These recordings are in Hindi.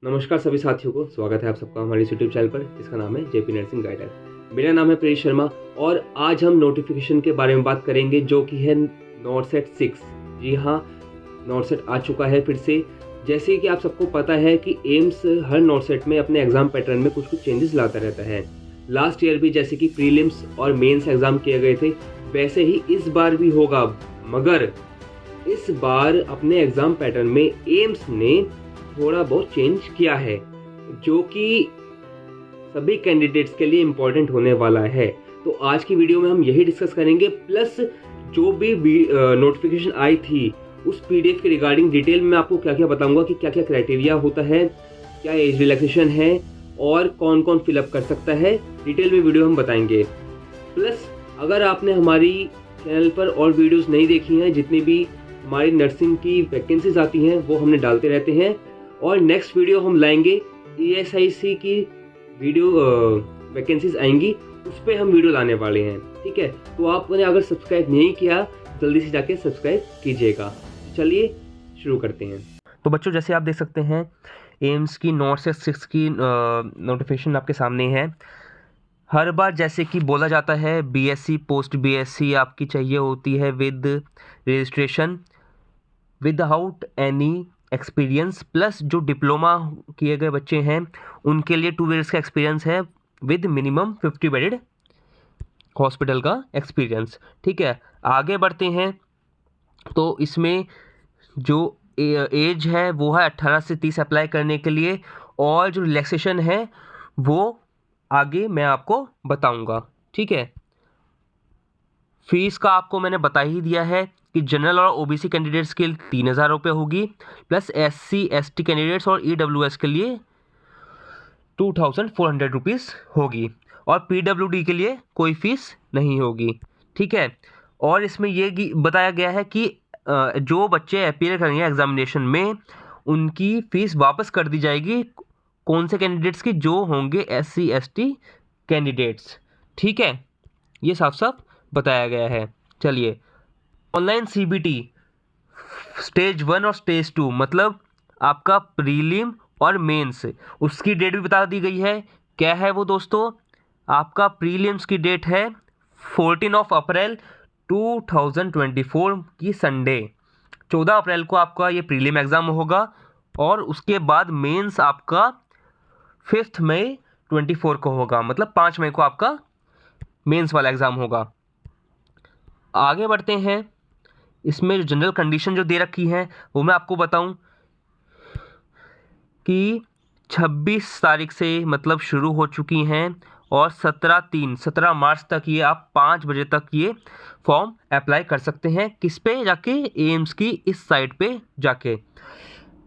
नमस्कार सभी साथियों को, स्वागत है आप सबका हमारे इस यूट्यूब चैनल पर जिसका नाम है जेपी नर्सिंग गाइडर। मेरा नाम है प्रेष शर्मा और आज हम नोटिफिकेशन के बारे में बात करेंगे जो कि है नॉर्सेट 6। जी हाँ, नॉर्सेट आ चुका है फिर से। जैसे कि आप सबको पता है कि एम्स हर नॉर्सेट में अपने एग्जाम पैटर्न में कुछ कुछ चेंजेस लाता रहता है। लास्ट ईयर भी जैसे कि प्रीलिम्स और मेंस एग्जाम किए गए थे, वैसे ही इस बार भी होगा। मगर इस बार अपने एग्जाम पैटर्न में एम्स ने थोड़ा बहुत चेंज किया है, जो कि सभी कैंडिडेट्स के लिए इम्पोर्टेंट होने वाला है। तो आज की वीडियो में हम यही डिस्कस करेंगे, प्लस जो भी नोटिफिकेशन आई थी उस पीडीएफ के रिगार्डिंग डिटेल में आपको क्या क्या बताऊंगा कि क्या क्या क्राइटेरिया होता है, क्या एज रिलैक्सेशन है और कौन कौन फिलअप कर सकता है, डिटेल में वीडियो हम बताएंगे। प्लस अगर आपने हमारी चैनल पर और वीडियोस नहीं देखी हैं, जितनी भी हमारी नर्सिंग की वैकेंसीज आती हैं वो हमने डालते रहते हैं, और नेक्स्ट वीडियो हम लाएंगे ESIC की वीडियो वैकेंसीज आएंगी, उस पर हम वीडियो लाने वाले हैं। ठीक है, तो आपने अगर सब्सक्राइब नहीं किया जल्दी से जाके सब्सक्राइब कीजिएगा। चलिए शुरू करते हैं। तो बच्चों, जैसे आप देख सकते हैं एम्स की नॉर्सेट 6 की नोटिफिकेशन आपके सामने है। हर बार जैसे कि बोला जाता है BSc पोस्ट BSc आपकी चाहिए होती है with registration without any experience, plus जो डिप्लोमा किए गए बच्चे हैं उनके लिए 2 ईयर्स का एक्सपीरियंस है विद मिनिमम 50 बेडेड हॉस्पिटल का एक्सपीरियंस। ठीक है, आगे बढ़ते हैं। तो इसमें जो एज है वो है 18 से 30 अप्लाई करने के लिए, और जो रिलैक्सेशन है वो आगे मैं आपको बताऊंगा। ठीक है, फीस का आपको मैंने बता ही दिया है कि जनरल और OBC कैंडिडेट्स के लिए 3,000 रुपये होगी, प्लस SC ST कैंडिडेट्स और EWS के लिए 2,400 रुपीज़ होगी, और PWD के लिए कोई फीस नहीं होगी। ठीक है, और इसमें ये बताया गया है कि जो बच्चे अपीयर करेंगे एग्जामिनेशन में उनकी फ़ीस वापस कर दी जाएगी। कौन से कैंडिडेट्स की? जो होंगे SC ST कैंडिडेट्स। ठीक है, ये साफ साफ बताया गया है। चलिए, ऑनलाइन CBT स्टेज 1 और स्टेज 2 मतलब आपका प्रीलिम और मेंस, उसकी डेट भी बता दी गई है। क्या है वो दोस्तों? आपका प्रीलिम्स की डेट है 14 अप्रैल 2024 की संडे। 14 अप्रैल को आपका ये प्रीलिम एग्ज़ाम होगा, और उसके बाद मेंस आपका 5 मई 24 को होगा, मतलब 5 मई को आपका मेंस वाला एग्ज़ाम होगा। आगे बढ़ते हैं। इसमें जो जनरल कंडीशन जो दे रखी है वो मैं आपको बताऊं कि 26 तारीख से मतलब शुरू हो चुकी हैं, और 17 मार्च तक ये आप 5 बजे तक ये फॉर्म अप्लाई कर सकते हैं। किस पे जाके? एम्स की इस साइट पे जाके।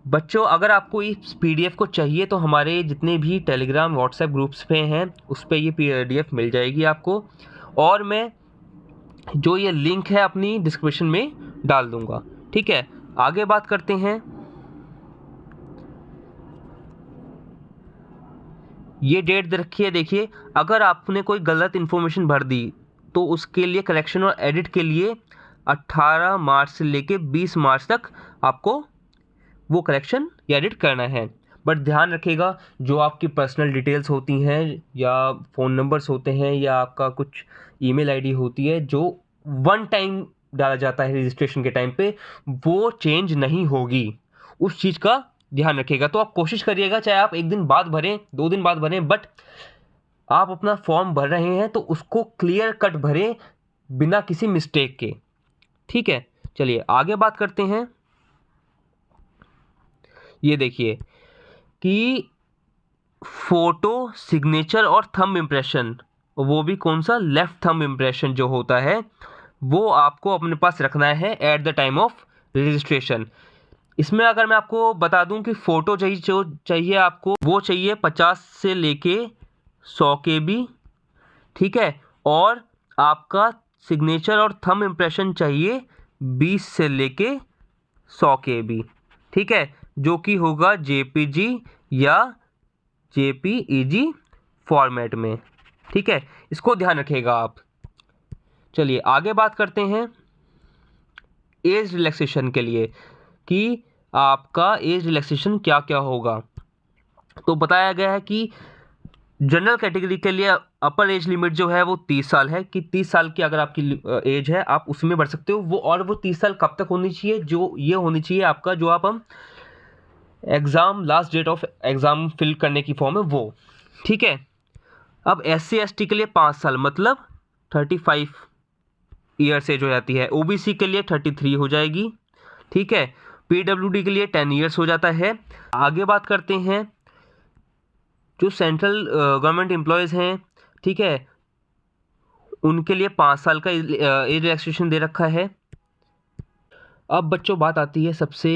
बच्चों, अगर आपको इस PDF को चाहिए तो हमारे जितने भी टेलीग्राम व्हाट्सएप ग्रुप्स पे हैं उस पर ये PDF मिल जाएगी आपको, और मैं जो ये लिंक है अपनी डिस्क्रिप्शन में डाल दूंगा। ठीक है, आगे बात करते हैं। ये डेट दे रखी है, देखिए, अगर आपने कोई गलत इन्फॉर्मेशन भर दी तो उसके लिए करेक्शन और एडिट के लिए 18 मार्च से लेके 20 मार्च तक आपको वो करेक्शन या एडिट करना है। बट ध्यान रखिएगा, जो आपकी पर्सनल डिटेल्स होती हैं या फ़ोन नंबर्स होते हैं या आपका कुछ ईमेल आईडी होती है जो वन टाइम डाला जाता है रजिस्ट्रेशन के टाइम पे, वो चेंज नहीं होगी। उस चीज़ का ध्यान रखिएगा। तो आप कोशिश करिएगा, चाहे आप 1 दिन बाद भरें 2 दिन बाद भरें, बट आप अपना फॉर्म भर रहे हैं तो उसको क्लियर कट भरें बिना किसी मिस्टेक के। ठीक है, चलिए आगे बात करते हैं। ये देखिए कि फोटो, सिग्नेचर और थंब इम्प्रेशन, वो भी कौन सा? लेफ्ट थंब इम्प्रेशन जो होता है वो आपको अपने पास रखना है at the time of registration. इसमें अगर मैं आपको बता दूं कि फ़ोटो चाहिए आपको, वो चाहिए 50 से लेके 100 KB। ठीक है, और आपका सिग्नेचर और थंब इम्प्रेशन चाहिए 20 से लेके 100 KB। ठीक है, जो कि होगा JPG या JPEG फॉर्मेट में। ठीक है, इसको ध्यान रखिएगा आप। चलिए आगे बात करते हैं एज रिलैक्सेशन के लिए कि आपका एज रिलैक्सेशन क्या क्या होगा। तो बताया गया है कि जनरल कैटेगरी के लिए अपर एज लिमिट जो है वो 30 साल है, कि 30 साल की अगर आपकी एज है आप उसमें बढ़ सकते हो वो। और वो 30 साल कब तक होनी चाहिए, जो ये होनी चाहिए आपका जो आप हम exam last date of exam fill करने की फॉर्म है वो। ठीक है। अब SC ST के लिए 5 साल मतलब 35 ईयर्स एज हो जाती है। OBC के लिए 33 हो जाएगी। ठीक है। PWD के लिए 10 ईयर्स हो जाता है। आगे बात करते हैं जो सेंट्रल गवर्नमेंट एम्प्लॉयज़ हैं, ठीक है, उनके लिए 5 साल का एज रिलैक्सेशन दे रखा है। अब बच्चों बात आती है सबसे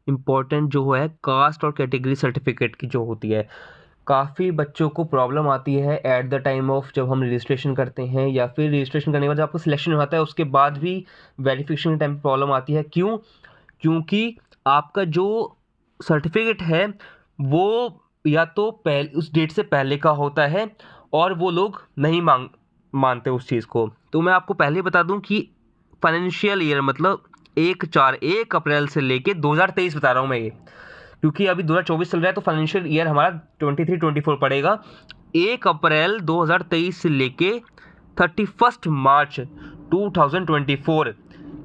इम्पोर्टेंट जो है कास्ट और कैटेगरी सर्टिफिकेट की जो होती है। काफ़ी बच्चों को प्रॉब्लम आती है एट द टाइम ऑफ जब हम रजिस्ट्रेशन करते हैं, या फिर रजिस्ट्रेशन करने के बाद जब आपको सिलेक्शन होता है उसके बाद भी वेरिफिकेशन के टाइम प्रॉब्लम आती है। क्यों? क्योंकि आपका जो सर्टिफिकेट है वो या तो उस डेट से पहले का होता है और वो लोग नहीं मानते उस चीज़ को। तो मैं आपको पहले बता दूं कि फाइनेंशियल ईयर मतलब 1 अप्रैल से लेके 2023 बता रहा हूँ मैं ये, क्योंकि अभी 2024 चल रहा है तो फाइनेंशियल ईयर हमारा 23-24 पड़ेगा। 1 अप्रैल 2023 से लेके 31 मार्च 2024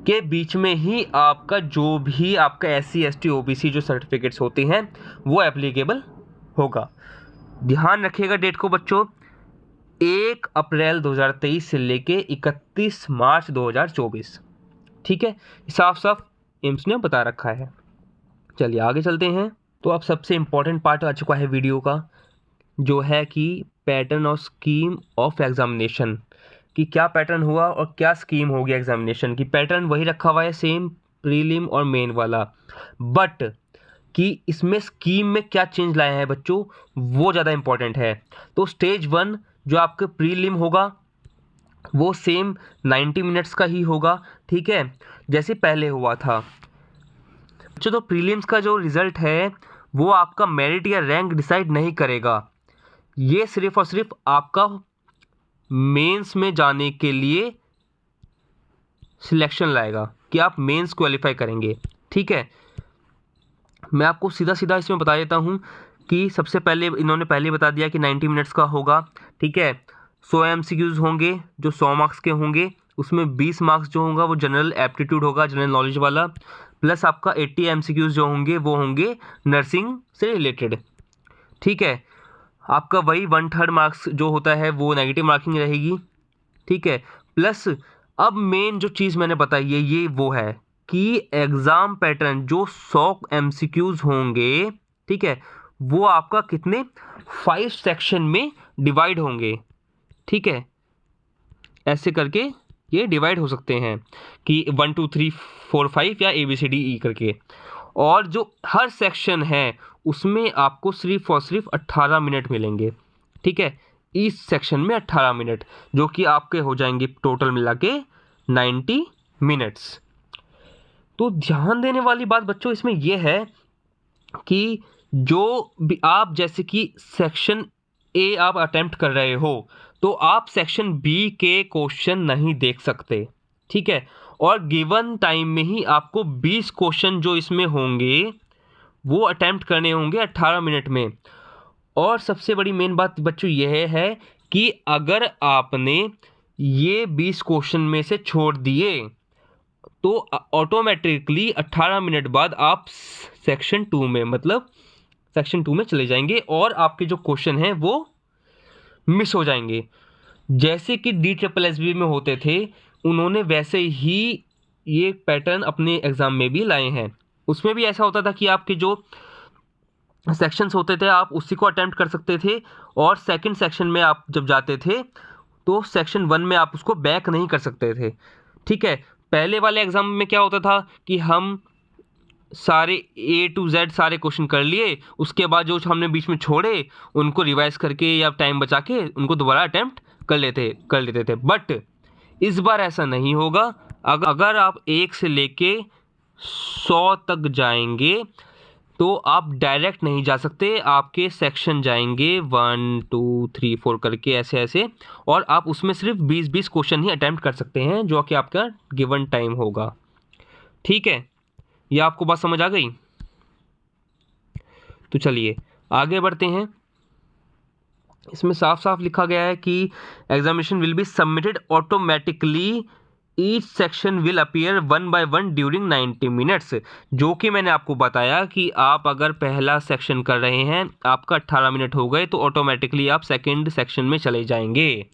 के बीच में ही आपका जो भी आपका SC ST OBC जो सर्टिफिकेट्स होते हैं वो एप्लीकेबल होगा। ध्यान रखिएगा डेट को बच्चों, 1 अप्रैल 2023 से लेके 31 मार्च 2024। ठीक है, साफ साफ एम्स ने बता रखा है। चलिए आगे चलते हैं। तो अब सबसे इम्पोर्टेंट पार्ट आ चुका है वीडियो का, जो है कि पैटर्न और स्कीम ऑफ एग्जामिनेशन, कि क्या पैटर्न हुआ और क्या स्कीम होगी एग्जामिनेशन की। पैटर्न वही रखा हुआ है सेम, प्रीलिम और मेन वाला, बट कि इसमें स्कीम में क्या चेंज लाए हैं बच्चों वो ज़्यादा इंपॉर्टेंट है। तो स्टेज 1 जो आपके प्रीलिम होगा वो सेम 90 मिनट्स का ही होगा। ठीक है, जैसे पहले हुआ था बच्चों। तो प्रीलिम्स का जो रिज़ल्ट है वो आपका मेरिट या रैंक डिसाइड नहीं करेगा, ये सिर्फ और सिर्फ आपका मेंस में जाने के लिए सिलेक्शन लाएगा कि आप मेंस क्वालिफाई करेंगे। ठीक है, मैं आपको सीधा सीधा इसमें बता देता हूँ कि सबसे पहले इन्होंने पहले बता दिया कि 90 मिनट्स का होगा। ठीक है, 100 MCQs होंगे जो 100 मार्क्स के होंगे, उसमें 20 मार्क्स जो होगा वो जनरल एप्टीट्यूड होगा, जनरल नॉलेज वाला, प्लस आपका 80 MCQs जो होंगे वो होंगे नर्सिंग से रिलेटेड। ठीक है, आपका वही 1/3 मार्क्स जो होता है वो नेगेटिव मार्किंग रहेगी। ठीक है, प्लस अब मेन जो चीज़ मैंने बताई है ये वो है कि एग्ज़ाम पैटर्न जो 100 MCQs होंगे, ठीक है, वो आपका कितने 5 सेक्शन में डिवाइड होंगे। ठीक है, ऐसे करके ये डिवाइड हो सकते हैं कि 1 2 3 4 5 या ABCDE करके, और जो हर सेक्शन है उसमें आपको सिर्फ और सिर्फ 18 मिनट मिलेंगे। ठीक है, इस सेक्शन में 18 मिनट जो कि आपके हो जाएंगे टोटल मिला के 90 मिनट्स। तो ध्यान देने वाली बात बच्चों इसमें यह है कि जो भी आप जैसे कि सेक्शन A आप अटेम्प्ट कर रहे हो तो आप सेक्शन B के क्वेश्चन नहीं देख सकते। ठीक है, और गिवन टाइम में ही आपको 20 क्वेश्चन जो इसमें होंगे वो अटेम्प्ट करने होंगे 18 मिनट में। और सबसे बड़ी मेन बात बच्चों यह है कि अगर आपने ये 20 क्वेश्चन में से छोड़ दिए तो ऑटोमेटिकली 18 मिनट बाद आप सेक्शन 2 में मतलब सेक्शन 2 में चले जाएंगे और आपके जो क्वेश्चन हैं वो मिस हो जाएंगे। जैसे कि DSSB में होते थे उन्होंने वैसे ही ये पैटर्न अपने एग्ज़ाम में भी लाए हैं। उसमें भी ऐसा होता था कि आपके जो सेक्शंस होते थे आप उसी को अटेम्प्ट कर सकते थे, और सेकंड सेक्शन में आप जब जाते थे तो सेक्शन 1 में आप उसको बैक नहीं कर सकते थे। ठीक है, पहले वाले एग्ज़ाम में क्या होता था कि हम सारे A to Z सारे क्वेश्चन कर लिए, उसके बाद जो हमने बीच में छोड़े उनको रिवाइज करके या टाइम बचा के उनको दोबारा अटेम्प्ट कर लेते थे। बट इस बार ऐसा नहीं होगा। अगर आप 1 से लेके 100 तक जाएंगे तो आप डायरेक्ट नहीं जा सकते, आपके सेक्शन जाएंगे 1 2 3 4 करके ऐसे ऐसे, और आप उसमें सिर्फ 20 क्वेश्चन ही अटेम्प्ट कर सकते हैं जो कि आपका गिवन टाइम होगा। ठीक है, यह आपको बात समझ आ गई? तो चलिए आगे बढ़ते हैं। इसमें साफ साफ लिखा गया है कि examination will be submitted automatically, each section will appear 1 by 1 during 90 minutes. जो कि मैंने आपको बताया कि आप अगर पहला सेक्शन कर रहे हैं, आपका 18 मिनट हो गए, तो ऑटोमेटिकली आप सेकंड सेक्शन में चले जाएंगे।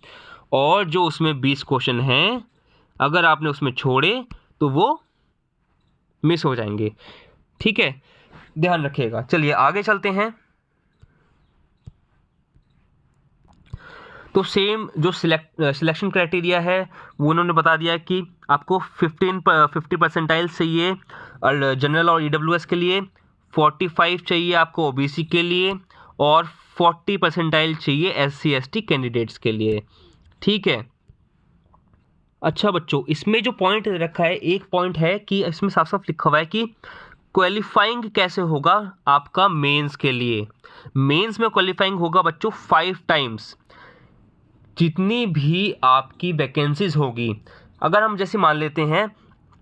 और जो उसमें 20 क्वेश्चन हैं, अगर आपने उसमें छोड़े तो वो मिस हो जाएंगे। ठीक है, ध्यान रखिएगा। चलिए आगे चलते हैं। तो सेम जो सिलेक्शन क्राइटेरिया है वो उन्होंने बता दिया कि आपको 50 परसेंटाइल चाहिए और जनरल और ईडब्ल्यूएस के लिए, 45 चाहिए आपको ओबीसी के लिए, और 40 परसेंटाइल चाहिए एससी एसटी कैंडिडेट्स के लिए। ठीक है। अच्छा बच्चों, इसमें जो पॉइंट रखा है, एक पॉइंट है कि इसमें साफ साफ लिखा हुआ है कि क्वालिफाइंग कैसे होगा आपका मेंस के लिए। मेंस में क्वालिफाइंग होगा बच्चों 5 टाइम्स। जितनी भी आपकी वैकेंसीज होगी, अगर हम जैसे मान लेते हैं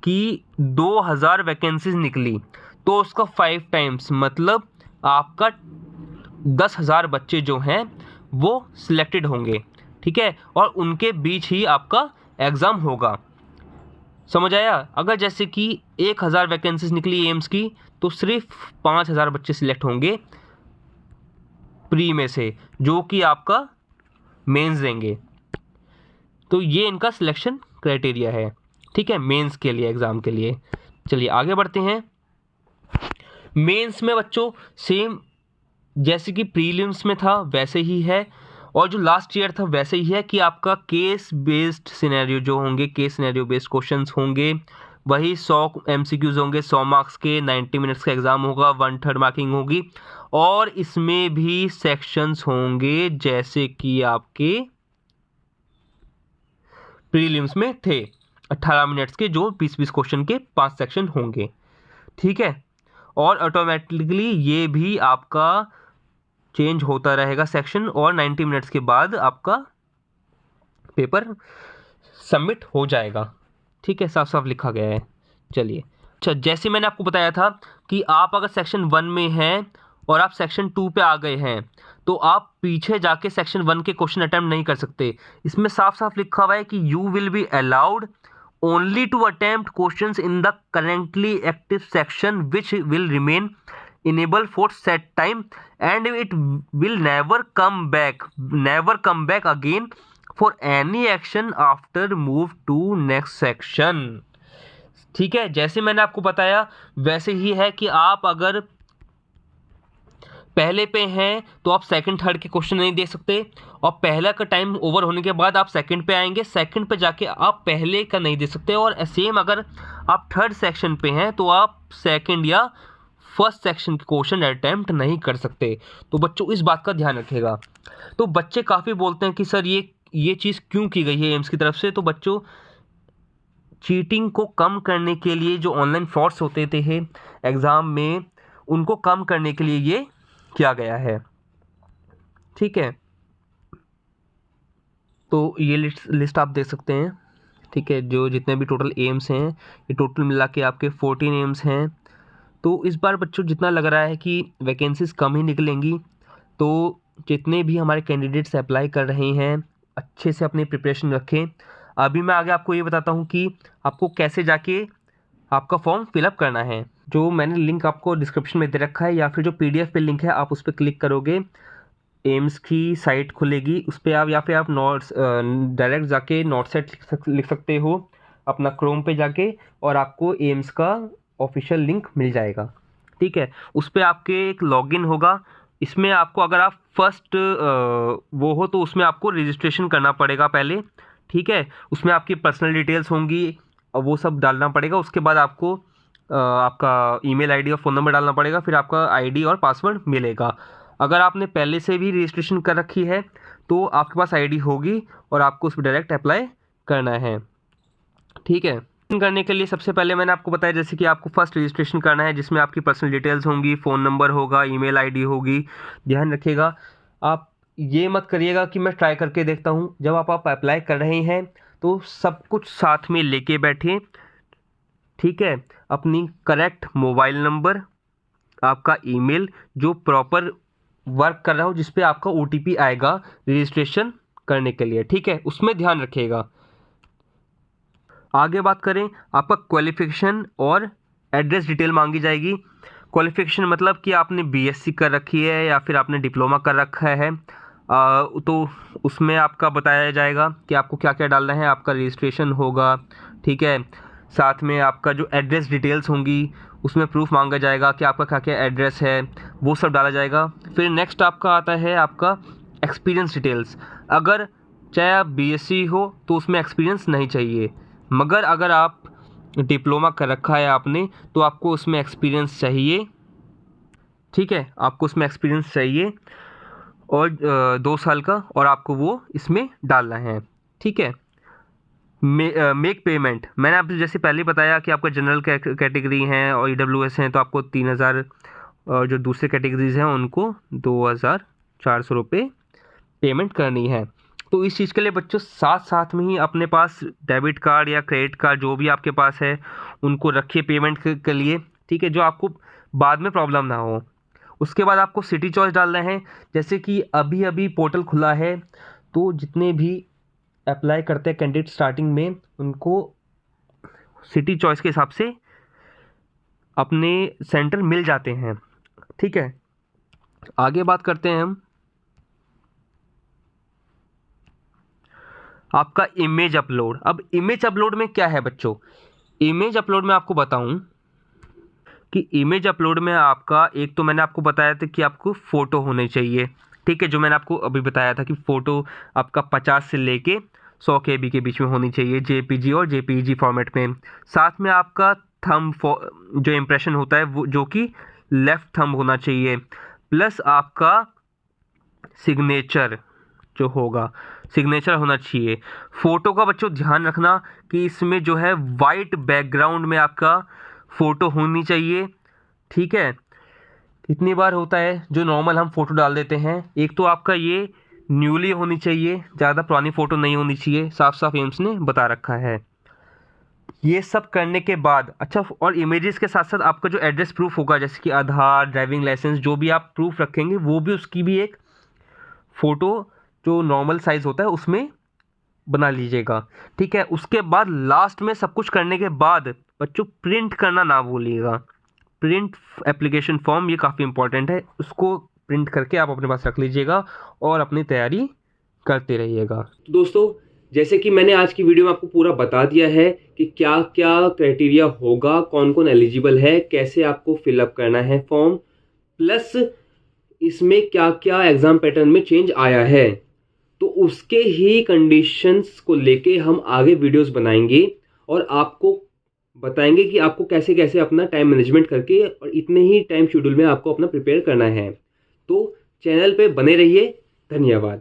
कि 2000 वैकेंसीज निकली, तो उसका 5 टाइम्स मतलब आपका 10,000 बच्चे जो हैं वो सिलेक्टेड होंगे। ठीक है, और उनके बीच ही आपका एग्ज़ाम होगा। समझ आया? अगर जैसे कि 1000 वैकेंसीज निकली एम्स की, तो सिर्फ 5000 बच्चे सिलेक्ट होंगे प्री में से, जो कि आपका मेंस देंगे। तो ये इनका सिलेक्शन क्राइटेरिया है। ठीक है, मेंस के लिए, एग्ज़ाम के लिए। चलिए आगे बढ़ते हैं। मेंस में बच्चों सेम जैसे कि प्रीलिम्स में था वैसे ही है, और जो लास्ट ईयर था वैसे ही है कि आपका केस बेस्ड सिनेरियो जो होंगे, केस सिनेरियो बेस्ड क्वेश्चंस होंगे। वही 100 एमसीक्यूज होंगे, 100 मार्क्स के, 90 मिनट्स का एग्ज़ाम होगा, 1/3 मार्किंग होगी। और इसमें भी सेक्शंस होंगे जैसे कि आपके प्रीलिम्स में थे, 18 मिनट्स के, जो 20-20 क्वेश्चन के 5 सेक्शन होंगे। ठीक है, और ऑटोमेटिकली ये भी आपका चेंज होता रहेगा सेक्शन, और 90 मिनट्स के बाद आपका पेपर सबमिट हो जाएगा। ठीक है, साफ साफ लिखा गया है। चलिए, अच्छा, जैसे मैंने आपको बताया था कि आप अगर सेक्शन 1 में हैं और आप सेक्शन 2 पे आ गए हैं, तो आप पीछे जाके सेक्शन 1 के क्वेश्चन अटेम्प्ट नहीं कर सकते। इसमें साफ साफ लिखा हुआ है कि you will be allowed only to attempt questions in the currently active section, which will remain enabled for set time, and it will never come back again for any action after move to next section। ठीक है, जैसे मैंने आपको बताया वैसे ही है कि आप अगर पहले पे हैं तो आप सेकंड थर्ड के क्वेश्चन नहीं दे सकते, और पहला का टाइम ओवर होने के बाद आप सेकंड पे आएंगे, सेकंड पे जाके आप पहले का नहीं दे सकते। और सेम अगर आप थर्ड सेक्शन पे हैं तो आप सेकंड या फर्स्ट सेक्शन के क्वेश्चन अटैम्प्ट नहीं कर सकते। तो बच्चों इस बात का ध्यान रखिएगा। तो बच्चे काफ़ी बोलते हैं कि सर ये चीज़ क्यों की गई है एम्स की तरफ से। तो बच्चों, चीटिंग को कम करने के लिए, जो ऑनलाइन फ्रॉड्स होते थे एग्ज़ाम में, उनको कम करने के लिए ये किया गया है। ठीक है, तो ये लिस्ट आप देख सकते हैं। ठीक है, जो जितने भी टोटल एम्स हैं, ये टोटल मिला के आपके 14 एम्स हैं। तो इस बार बच्चों जितना लग रहा है कि वैकेंसीज कम ही निकलेंगी, तो जितने भी हमारे कैंडिडेट्स अप्लाई कर रहे हैं, अच्छे से अपनी प्रिपरेशन रखें। अभी मैं आगे आपको ये बताता हूँ कि आपको कैसे जाके आपका फॉर्म फिलअप करना है। जो मैंने लिंक आपको डिस्क्रिप्शन में दे रखा है, या फिर जो PDF पे लिंक है आप उस पर क्लिक करोगे, एम्स की साइट खुलेगी, उस पर आप, या फिर आप नोट्स डायरेक्ट जाके नोटसेट लिख सकते हो अपना क्रोम पे जाके, और आपको एम्स का ऑफिशियल लिंक मिल जाएगा। ठीक है, उस पर आपके एक लॉगिन होगा। इसमें आपको, अगर आप फर्स्ट वो हो, तो उसमें आपको रजिस्ट्रेशन करना पड़ेगा पहले। ठीक है, उसमें आपकी पर्सनल डिटेल्स होंगी और वो सब डालना पड़ेगा। उसके बाद आपको आपका ईमेल आईडी और फ़ोन नंबर डालना पड़ेगा, फिर आपका आईडी और पासवर्ड मिलेगा। अगर आपने पहले से भी रजिस्ट्रेशन कर रखी है तो आपके पास आईडी होगी और आपको उस पर डायरेक्ट अप्लाई करना है। ठीक है, करने के लिए सबसे पहले मैंने आपको बताया जैसे कि आपको फर्स्ट रजिस्ट्रेशन करना है, जिसमें आपकी पर्सनल डिटेल्स होंगी, फ़ोन नंबर होगा, ईमेल आईडी होगी। ध्यान रखिएगा, आप ये मत करिएगा कि मैं ट्राई करके देखता हूँ। जब आप अप्लाई कर रहे हैं तो सब कुछ साथ में लेके बैठें। ठीक है, अपनी करेक्ट मोबाइल नंबर, आपका ईमेल, जो प्रॉपर वर्क कर रहा हो जिस पे आपका OTP आएगा रजिस्ट्रेशन करने के लिए, ठीक है, उसमें ध्यान रखिएगा। आगे बात करें, आपका क्वालिफिकेशन और एड्रेस डिटेल मांगी जाएगी। क्वालिफिकेशन मतलब कि आपने BSc कर रखी है या फिर आपने डिप्लोमा कर रखा है, तो उसमें आपका बताया जाएगा कि आपको क्या क्या डालना है, आपका रजिस्ट्रेशन होगा, ठीक है। साथ में आपका जो एड्रेस डिटेल्स होंगी उसमें प्रूफ मांगा जाएगा कि आपका क्या क्या एड्रेस है, वो सब डाला जाएगा। फिर नेक्स्ट आपका आता है आपका एक्सपीरियंस डिटेल्स। अगर चाहे आप BSc हो तो उसमें एक्सपीरियंस नहीं चाहिए, मगर अगर आप डिप्लोमा कर रखा है आपने तो आपको उसमें एक्सपीरियंस चाहिए, ठीक है, आपको उसमें एक्सपीरियंस चाहिए और 2 साल का, और आपको वो इसमें डालना है, ठीक है। मेक पेमेंट, मैंने आपसे जैसे पहले ही बताया कि आपका जनरल कैटेगरी हैं और EWS हैं तो आपको 3000, और जो दूसरे कैटेगरीज हैं उनको 2400 रुपये पेमेंट करनी है। तो इस चीज़ के लिए बच्चों साथ साथ में ही अपने पास डेबिट कार्ड या क्रेडिट कार्ड जो भी आपके पास है उनको रखिए पेमेंट के लिए, ठीक है, जो आपको बाद में प्रॉब्लम ना हो। उसके बाद आपको सिटी चॉइस डालना है। जैसे कि अभी अभी पोर्टल खुला है तो जितने भी अप्लाई करते हैं कैंडिडेट स्टार्टिंग में उनको सिटी चॉइस के हिसाब से अपने सेंटर मिल जाते हैं, ठीक है। आगे बात करते हैं हम आपका इमेज अपलोड। अब इमेज अपलोड में क्या है बच्चों, इमेज अपलोड में आपको बताऊं कि इमेज अपलोड में आपका एक तो मैंने आपको बताया था कि आपको फ़ोटो होनी चाहिए, ठीक है, जो मैंने आपको अभी बताया था कि फ़ोटो आपका 50 से लेके 100 KB के बीच में होनी चाहिए, JPG और JPEG फॉर्मेट में। साथ में आपका थंब जो इम्प्रेशन होता है वो जो कि लेफ़्ट थंब होना चाहिए, प्लस आपका सिग्नेचर जो होगा, सिग्नेचर होना चाहिए। फ़ोटो का बच्चों ध्यान रखना कि इसमें जो है वाइट बैकग्राउंड में आपका फ़ोटो होनी चाहिए, ठीक है। कितनी बार होता है जो नॉर्मल हम फ़ोटो डाल देते हैं, एक तो आपका ये न्यूली होनी चाहिए, ज़्यादा पुरानी फ़ोटो नहीं होनी चाहिए, साफ साफ एम्स ने बता रखा है। ये सब करने के बाद अच्छा, और इमेजेस के साथ साथ आपका जो एड्रेस प्रूफ होगा जैसे कि आधार, ड्राइविंग लाइसेंस, जो भी आप प्रूफ रखेंगे वो भी उसकी भी एक फ़ोटो जो नॉर्मल साइज़ होता है उसमें बना लीजिएगा, ठीक है। उसके बाद लास्ट में सब कुछ करने के बाद बच्चों प्रिंट करना ना भूलिएगा। प्रिंट एप्लीकेशन फॉर्म ये काफ़ी इंपॉर्टेंट है, उसको प्रिंट करके आप अपने पास रख लीजिएगा और अपनी तैयारी करते रहिएगा। दोस्तों, जैसे कि मैंने आज की वीडियो में आपको पूरा बता दिया है कि क्या क्या क्राइटेरिया होगा, कौन कौन एलिजिबल है, कैसे आपको फिलअप करना है फॉर्म, प्लस इसमें क्या क्या एग्ज़ाम पैटर्न में चेंज आया है, तो उसके ही कंडीशंस को लेके हम आगे वीडियोस बनाएंगे और आपको बताएंगे कि आपको कैसे कैसे अपना टाइम मैनेजमेंट करके और इतने ही टाइम शेड्यूल में आपको अपना प्रिपेयर करना है। तो चैनल पे बने रहिए। धन्यवाद।